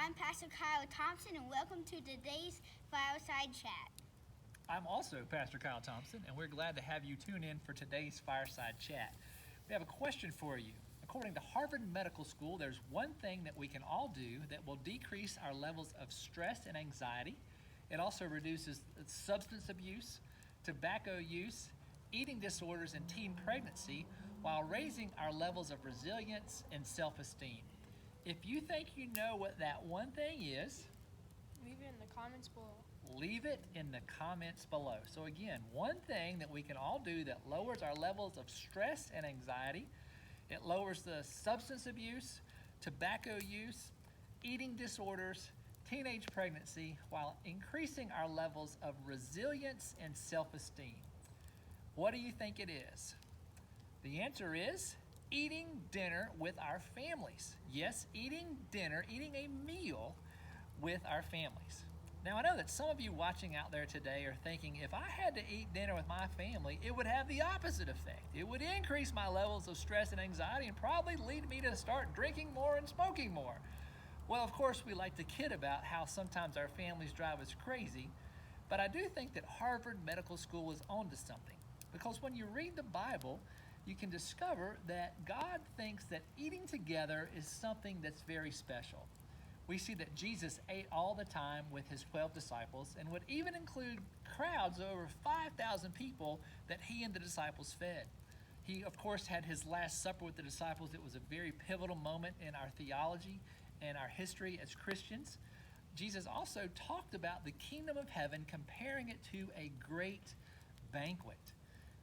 I'm Pastor Kyle Thompson, and welcome to today's Fireside Chat. I'm also Pastor Kyle Thompson, and we're glad to have you tune in for today's Fireside Chat. We have a question for you. According to Harvard Medical School, there's one thing that we can all do that will decrease our levels of stress and anxiety. It also reduces substance abuse, tobacco use, eating disorders, and teen pregnancy, while raising our levels of resilience and self-esteem. If you think you know what that one thing is, leave it in the comments below. Leave it in the comments below. So again, one thing that we can all do that lowers our levels of stress and anxiety, it lowers the substance abuse, tobacco use, eating disorders, teenage pregnancy, while increasing our levels of resilience and self-esteem. What do you think it is? The answer is eating dinner with our families. Yes, eating dinner, eating a meal with our families. Now, I know that some of you watching out there today are thinking, if I had to eat dinner with my family, it would have the opposite effect. It would increase my levels of stress and anxiety and probably lead me to start drinking more and smoking more. Well, of course, we like to kid about how sometimes our families drive us crazy, but I do think that Harvard Medical School is onto something. Because when you read the Bible, you can discover that God thinks that eating together is something that's very special. We see that Jesus ate all the time with his 12 disciples and would even include crowds of over 5,000 people that he and the disciples fed. He, of course, had his Last Supper with the disciples. It was a very pivotal moment in our theology and our history as Christians. Jesus also talked about the kingdom of heaven, comparing it to a great banquet.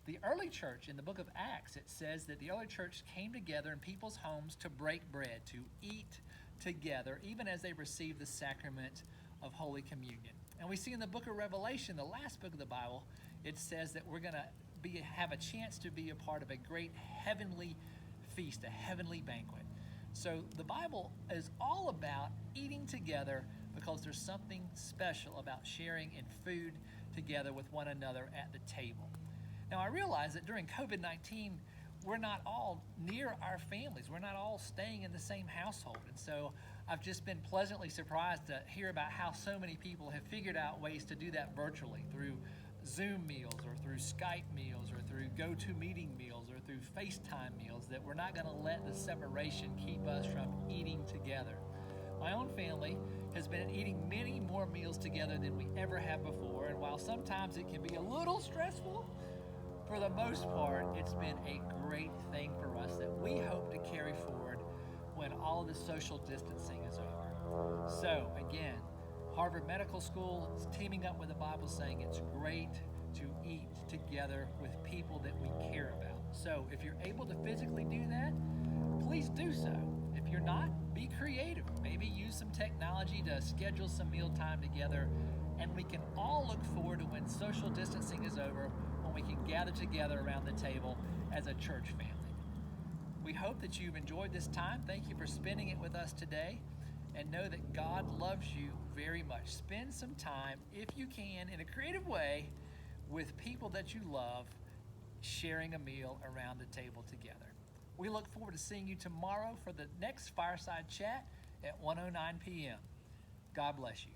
The early church, in the book of Acts, it says that the early church came together in people's homes to break bread, to eat together, even as they received the sacrament of Holy Communion. And we see in the book of Revelation, the last book of the Bible, it says that we're going to have a chance to be a part of a great heavenly feast, a heavenly banquet. So the Bible is all about eating together because there's something special about sharing in food together with one another at the table. Now, I realize that during COVID-19, we're not all near our families. We're not all staying in the same household. And so I've just been pleasantly surprised to hear about how so many people have figured out ways to do that virtually through Zoom meals or through Skype meals or through GoToMeeting meals or through FaceTime meals, that we're not going to let the separation keep us from eating together. My own family has been eating many more meals together than we ever have before. And while sometimes it can be a little stressful, for the most part, it's been a great thing for us that we hope to carry forward when all the social distancing is over. So again, Harvard Medical School is teaming up with the Bible, saying it's great to eat together with people that we care about. So if you're able to physically do that, please do so. If you're not, be creative. Maybe use some technology to schedule some mealtime together, and we can all look forward to when social distancing is over, when we can gather together around the table as a church family. We hope that you've enjoyed this time. Thank you for spending it with us today, and know that God loves you very much. Spend some time, if you can, in a creative way with people that you love, sharing a meal around the table together. We look forward to seeing you tomorrow for the next Fireside Chat at 1:09 p.m. God bless you.